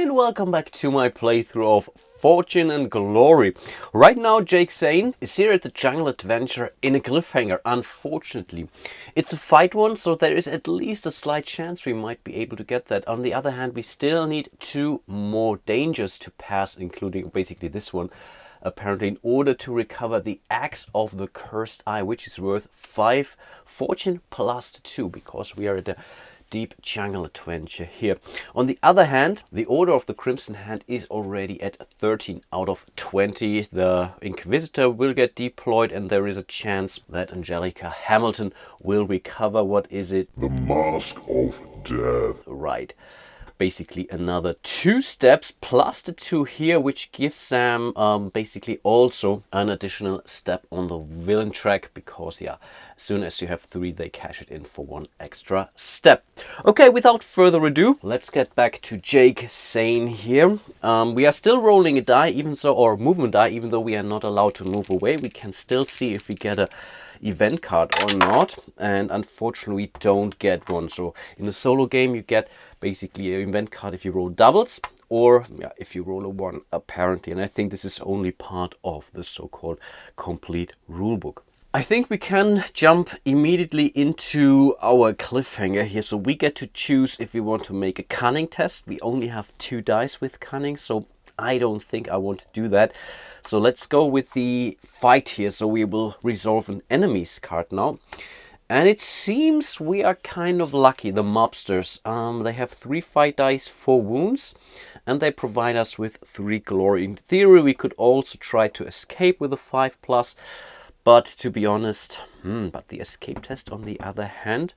and welcome back to my playthrough of Fortune and Glory. Right now Jake Zane is here at the Jungle Adventure in a cliffhanger, unfortunately. It's a fight one, so there is at least a slight chance we might be able to get that. On the other hand, we still need 2 more dangers to pass, including basically this one, apparently, in order to recover the Axe of the Cursed Eye, which is worth 5 Fortune plus 2, because we are at a deep jungle adventure here. On the other hand, the Order of the Crimson Hand is already at 13 out of 20. The Inquisitor will get deployed, and there is a chance that Angelica Hamilton will recover, what is it? The Mask of Death. Right. Basically another 2 steps plus the 2 here, which gives them basically also an additional step on the villain track, because yeah, as soon as you have 3 they cash it in for 1 extra step. Okay, without further ado, let's get back to Jake Zane here. We are still rolling a die, even so, or movement die, even though we are not allowed to move away. We can still see if we get a event card or not, and unfortunately we don't get one. So in a solo game you get basically an event card if you roll doubles, or yeah, if you roll a 1 apparently, and I think this is only part of the so-called complete rulebook. I think we can jump immediately into our cliffhanger here. So we get to choose if we want to make a cunning test. We only have 2 dice with cunning, so I don't think I want to do that. So let's go with the fight here. So we will resolve an enemy's card now. And it seems we are kind of lucky, the mobsters. They have 3 fight dice, 4 wounds, and they provide us with 3 glory. In theory, we could also try to escape with a 5+, but to be honest, but the escape test on the other hand,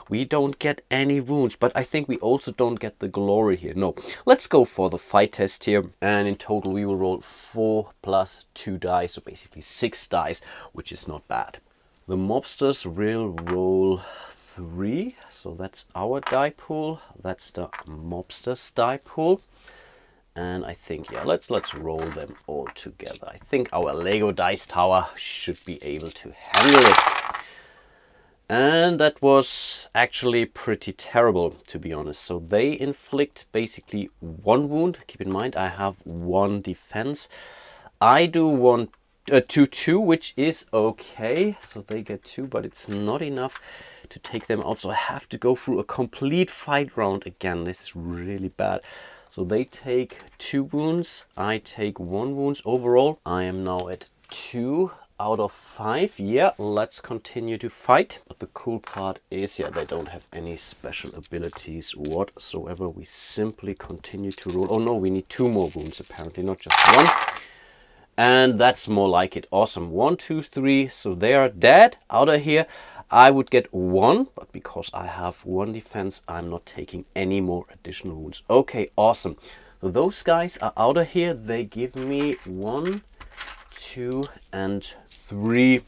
we don't get any wounds, but I think we also don't get the glory here. No, let's go for the fight test here, and in total we will roll 4 plus 2 dice, so basically 6 dice, which is not bad. The mobsters will roll 3, so that's our die pool, that's the mobsters die pool. And I think, yeah, let's roll them all together. I think our Lego dice tower should be able to handle it. And that was actually pretty terrible, to be honest. So they inflict basically 1 wound. Keep in mind, I have 1 defense. I do 2, which is okay. So they get 2, but it's not enough to take them out. So I have to go through a complete fight round again. This is really bad. So they take 2 wounds, I take 1 wound overall. I am now at 2 out of 5. Yeah, let's continue to fight. But the cool part is, yeah, they don't have any special abilities whatsoever. We simply continue to roll. Oh no, we need 2 more wounds apparently, not just 1. And that's more like it. Awesome. 1, 2, 3. So they are dead out of here. I would get 1, but because I have 1 defense, I'm not taking any more additional wounds. Okay, awesome. So those guys are out of here. They give me 1, 2, and 3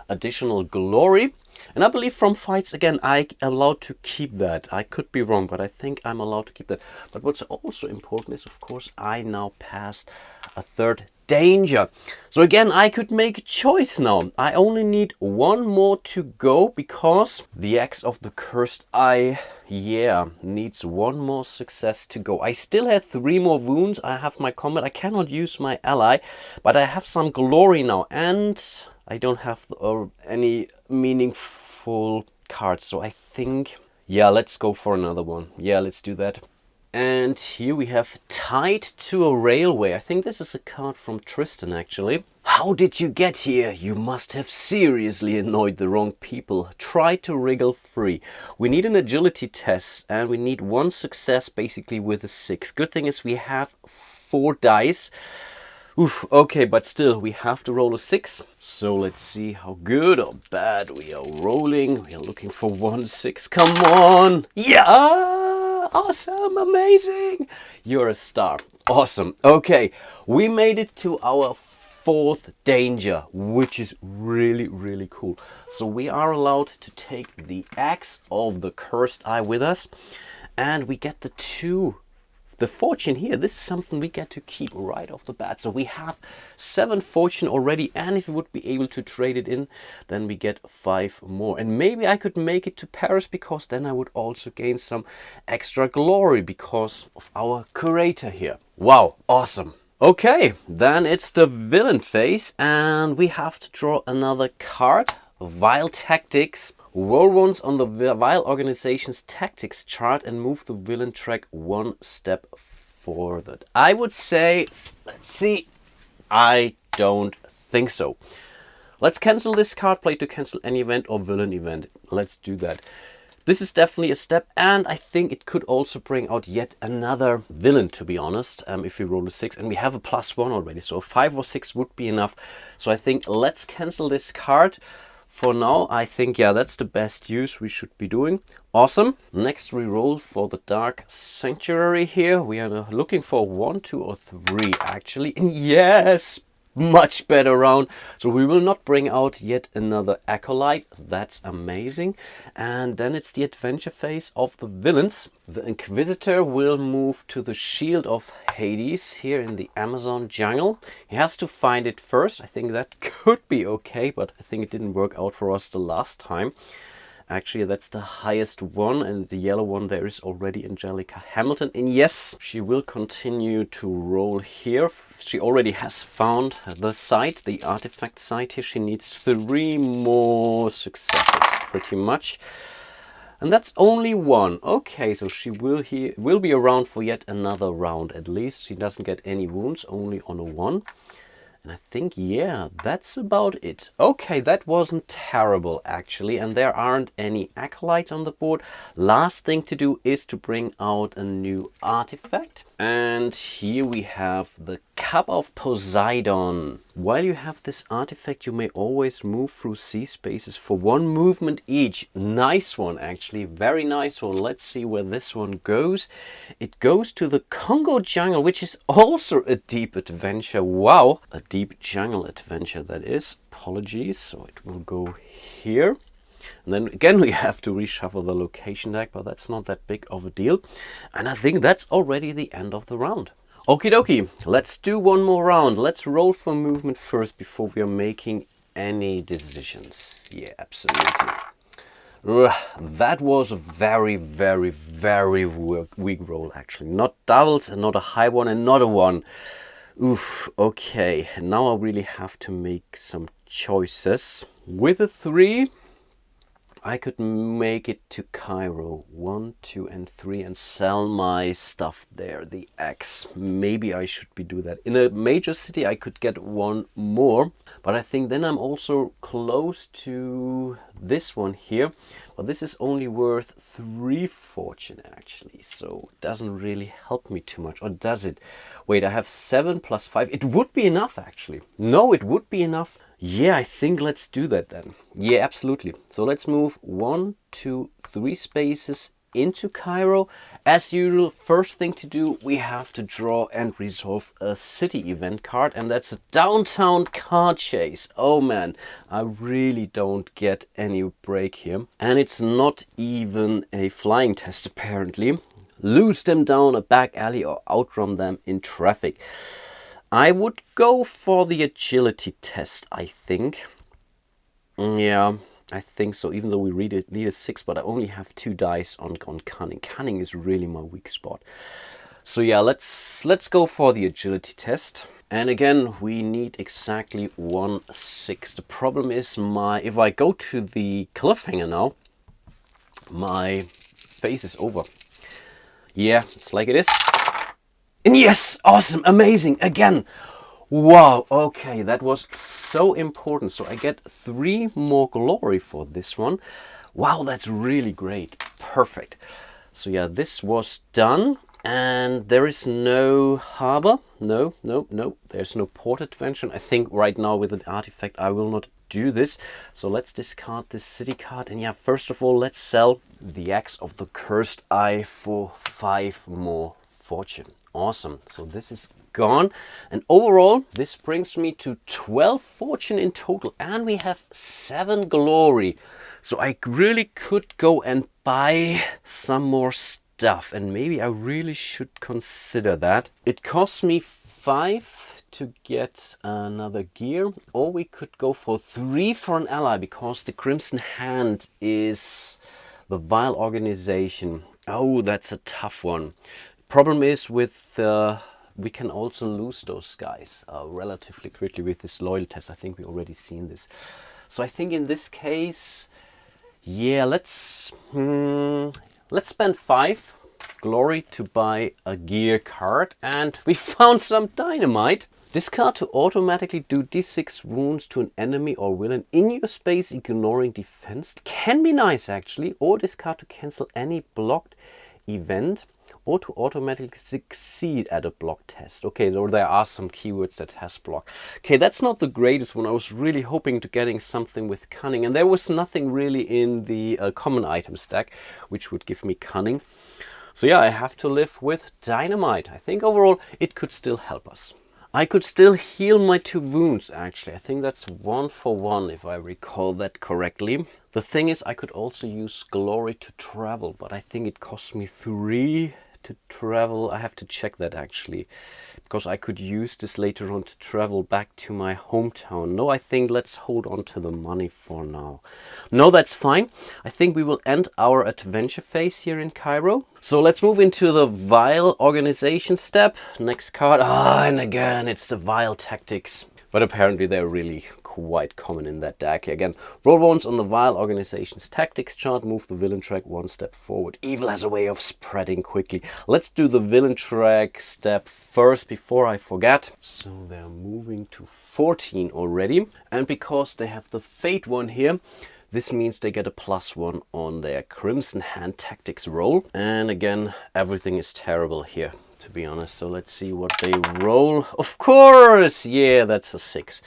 additional glory. And I believe from fights, again, I'm allowed to keep that. I could be wrong, but I think I'm allowed to keep that. But what's also important is, of course, I now passed a 3rd danger. So again, I could make a choice now. I only need 1 more to go, because the Axe of the Cursed Eye, yeah, needs 1 more success to go. I still have 3 more wounds. I have my combat. I cannot use my ally, but I have some glory now, and I don't have any meaningful cards. So I think, yeah, let's go for another one. Yeah, let's do that. And here we have Tied to a Railway. I think this is a card from Tristan, actually. How did you get here? You must have seriously annoyed the wrong people. Try to wriggle free. We need an agility test, and we need 1 success basically with a 6. Good thing is we have 4 dice. Oof, okay, but still, we have to roll a 6. So let's see how good or bad we are rolling. We are looking for 1 6. Come on! Yeah! Awesome, amazing! You're a star. Awesome. Okay, we made it to our 4th danger, which is really, really cool. So we are allowed to take the Axe of the Cursed Eye with us, and we get the 2 the fortune here, this is something we get to keep right off the bat. So we have 7 fortune already, and if we would be able to trade it in, then we get 5 more. And maybe I could make it to Paris, because then I would also gain some extra glory because of our curator here. Wow, awesome. Okay, then it's the villain phase, and we have to draw another card. Vile Tactics. Roll once on the Vile Organization's tactics chart and move the villain track 1 step forward. I would say, let's see, I don't think so. Let's cancel this card play to cancel any event or villain event. Let's do that. This is definitely a step, and I think it could also bring out yet another villain, to be honest, if we roll a 6, and we have a +1 already, so 5 or 6 would be enough. So I think let's cancel this card. For now, I think, yeah, that's the best use we should be doing. Awesome. Next we roll for the Dark Sanctuary here. We are looking for 1, 2, or 3 actually. And yes, much better round. So we will not bring out yet another Acolyte. That's amazing. And then it's the adventure phase of the villains. The Inquisitor will move to the Shield of Hades here in the Amazon jungle. He has to find it first. I think that could be okay, but I think it didn't work out for us the last time. Actually, that's the highest one, and the yellow one there is already Angelica Hamilton. And yes, she will continue to roll here. She already has found the site, the artifact site here. She needs 3 more successes, pretty much. And that's only 1. Okay, so she will be around for yet another round at least. She doesn't get any wounds, only on a 1. And I think, yeah, that's about it. Okay, that wasn't terrible actually, and there aren't any acolytes on the board. Last thing to do is to bring out a new artifact. And here we have the Cup of Poseidon. While you have this artifact, you may always move through sea spaces for 1 movement each. Nice one, actually, very nice one. Let's see where this one goes. It goes to the Congo jungle, which is also a deep adventure. Wow, a deep jungle adventure that is. Apologies, so it will go here. And then again we have to reshuffle the location deck, but that's not that big of a deal. And I think that's already the end of the round. Okie dokie, let's do 1 more round. Let's roll for movement first before we are making any decisions. Yeah, absolutely. That was a very, very, very weak roll actually. Not doubles and not a high one and not a 1. Oof, okay. Now I really have to make some choices. With a 3, I could make it to Cairo, 1, 2, and 3, and sell my stuff there, the X. Maybe I should do that. In a major city, I could get 1 more, but I think then I'm also close to this one here. But this is only worth 3 fortune actually, so it doesn't really help me too much. Or does it? Wait, I have 7 plus 5. It would be enough actually. No, it would be enough. Yeah, I think let's do that then. Yeah, absolutely. So let's move 1, 2, 3 spaces into Cairo. As usual, first thing to do, we have to draw and resolve a city event card, and that's a downtown car chase. Oh man, I really don't get any break here. And it's not even a flying test apparently. Lose them down a back alley or outrun them in traffic. I would go for the agility test, I think. Yeah, I think so, even though we need a 6, but I only have 2 dice on cunning. Cunning is really my weak spot. So yeah, let's go for the agility test. And again, we need exactly 1 6. The problem is if I go to the cliffhanger now, my face is over. Yeah, it's like it is. And yes, awesome, amazing, again. Wow, okay, that was so important. So I get 3 more glory for this one. Wow, that's really great. Perfect. So yeah, this was done. And there is no harbor. No. There's no port adventure. I think right now with an artifact, I will not do this. So let's discard this city card. And yeah, first of all, let's sell the Axe of the Cursed Eye for 5 more fortune. Awesome. So this is gone. And overall, this brings me to 12 fortune in total. And we have 7 glory. So I really could go and buy some more stuff stuff, and maybe I really should consider that. It costs me 5 to get another gear, or we could go for 3 for an ally, because the Crimson Hand is the Vile Organization. Oh, that's a tough one. Problem is with we can also lose those guys relatively quickly with this loyal test. I think we already seen this. So I think in this case, yeah, let's spend 5 glory to buy a gear card, and we found some dynamite. Discard to automatically do d6 wounds to an enemy or villain in your space, ignoring defense. Can be nice actually. Or discard to cancel any blocked event, or to automatically succeed at a block test. Okay, so there are some keywords that has block. Okay, that's not the greatest one. I was really hoping to getting something with cunning, and there was nothing really in the common item stack which would give me cunning. So yeah, I have to live with dynamite. I think overall it could still help us. I could still heal my 2 wounds actually. I think that's 1 for 1 if I recall that correctly. The thing is, I could also use glory to travel, but I think it costs me 3 to travel. I have to check that actually, because I could use this later on to travel back to my hometown. No, I think let's hold on to the money for now. No, that's fine. I think we will end our adventure phase here in Cairo. So let's move into the Vile Organization step. Next card. And again, it's the Vile Tactics. But apparently they're really quite common in that deck. Again, roll once on the Vile Organization's tactics chart, move the villain track 1 step forward. Evil has a way of spreading quickly. Let's do the villain track step first before I forget. So they're moving to 14 already. And because they have the Fate one here, this means they get a +1 on their Crimson Hand tactics roll. And again, everything is terrible here, to be honest. So let's see what they roll. Of course! Yeah, that's a 6.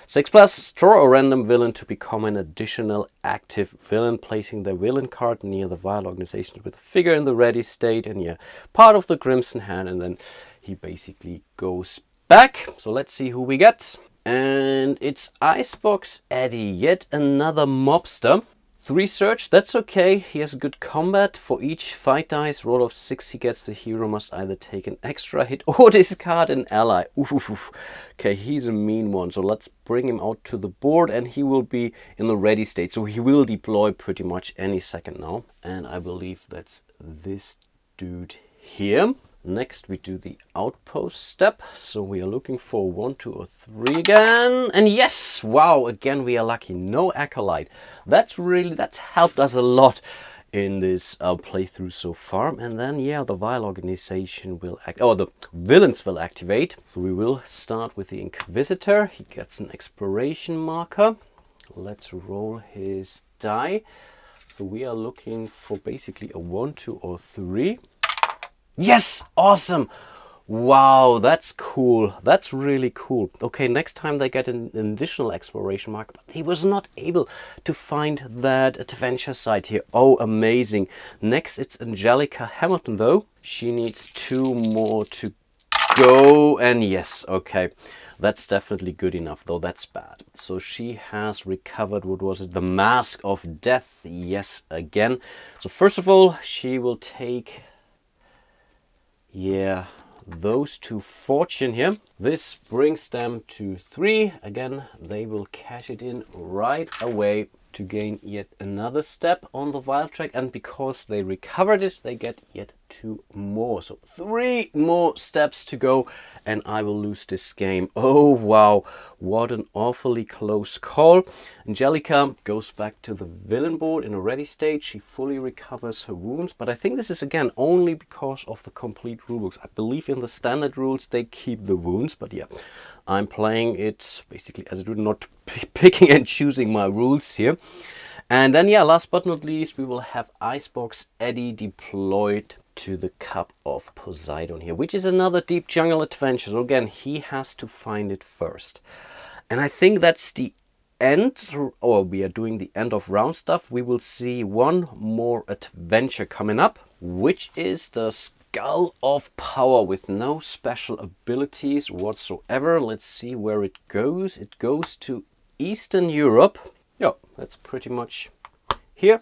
6+, draw a random villain to become an additional active villain, placing their villain card near the Vile Organization with a figure in the ready state, and yeah, part of the Crimson Hand, and then he basically goes back. So let's see who we get. And it's Icebox Eddie, yet another mobster. 3 search, that's okay. He has good combat. For each fight dice roll of 6 he gets, the hero must either take an extra hit or discard an ally. Oof. Okay, he's a mean one. So let's bring him out to the board, and he will be in the ready state. So he will deploy pretty much any second now. And I believe that's this dude here. Next we do the outpost step. So we are looking for 1, 2, or 3 again. And yes, wow, again we are lucky. No acolyte. That's helped us a lot in this playthrough so far. And then yeah, the Vile Organization will the villains will activate. So we will start with the Inquisitor. He gets an exploration marker. Let's roll his die. So we are looking for basically a 1, 2, or 3. Yes! Awesome! Wow, that's cool. That's really cool. Okay, next time they get an additional exploration mark, but he was not able to find that adventure site here. Oh, amazing. Next, it's Angelica Hamilton, though. She needs 2 more to go, and yes, okay. That's definitely good enough, though that's bad. So she has recovered, what was it? The Mask of Death, yes, again. So first of all, she will take... yeah, those 2 fortune here. This brings them to 3. Again, they will cash it in right away to gain yet another step on the Vile track. And because they recovered it, they get yet 2 more. So 3 more steps to go, and I will lose this game. Oh, wow. What an awfully close call. Angelica goes back to the villain board in a ready state. She fully recovers her wounds. But I think this is, again, only because of the complete rulebooks. I believe in the standard rules, they keep the wounds. But yeah, I'm playing it basically as a dude, not picking and choosing my rules here. And then, yeah, last but not least, we will have Icebox Eddie deployed to the Cup of Poseidon here, which is another deep jungle adventure. So again, he has to find it first. And I think that's the end, or we are doing the end of round stuff. We will see one more adventure coming up, which is the Skull of Power with no special abilities whatsoever. Let's see where it goes. It goes to Eastern Europe. Yeah, that's pretty much here.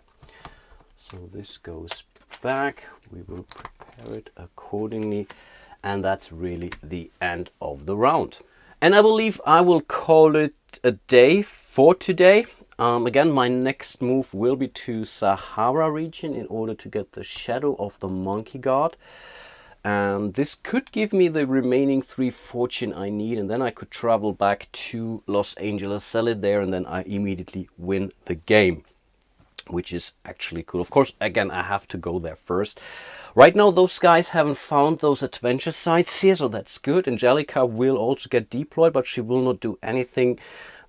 So this goes back. We will prepare it accordingly. And that's really the end of the round. And I believe I will call it a day for today. Again, my next move will be to Sahara region in order to get the Shadow of the Monkey God. And this could give me the remaining 3 fortune I need, and then I could travel back to Los Angeles, sell it there, and then I immediately win the game, which is actually cool. Of course, again, I have to go there first. Right now, those guys haven't found those adventure sites here, so that's good. Angelica will also get deployed, but she will not do anything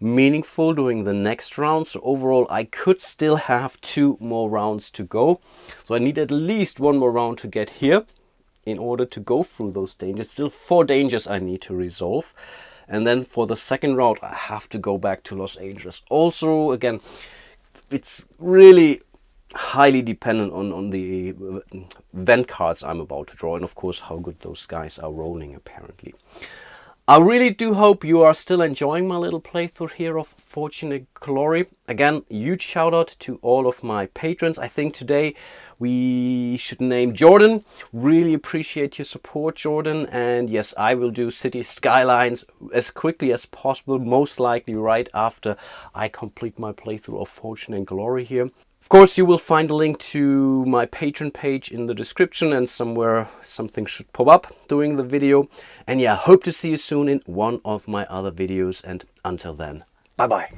meaningful during the next round. So overall, I could still have 2 more rounds to go. So I need at least 1 more round to get here in order to go through those dangers. Still 4 dangers I need to resolve. And then for the second round, I have to go back to Los Angeles. Also, again, it's really highly dependent on the event cards I'm about to draw, and of course how good those guys are rolling apparently. I really do hope you are still enjoying my little playthrough here of Fortune and Glory. Again, huge shout out to all of my patrons. I think today we should name Jordan. Really appreciate your support, Jordan. And yes, I will do City Skylines as quickly as possible, most likely right after I complete my playthrough of Fortune and Glory here. Of course, you will find a link to my Patreon page in the description, and somewhere something should pop up during the video. And yeah, hope to see you soon in one of my other videos. And until then, bye bye.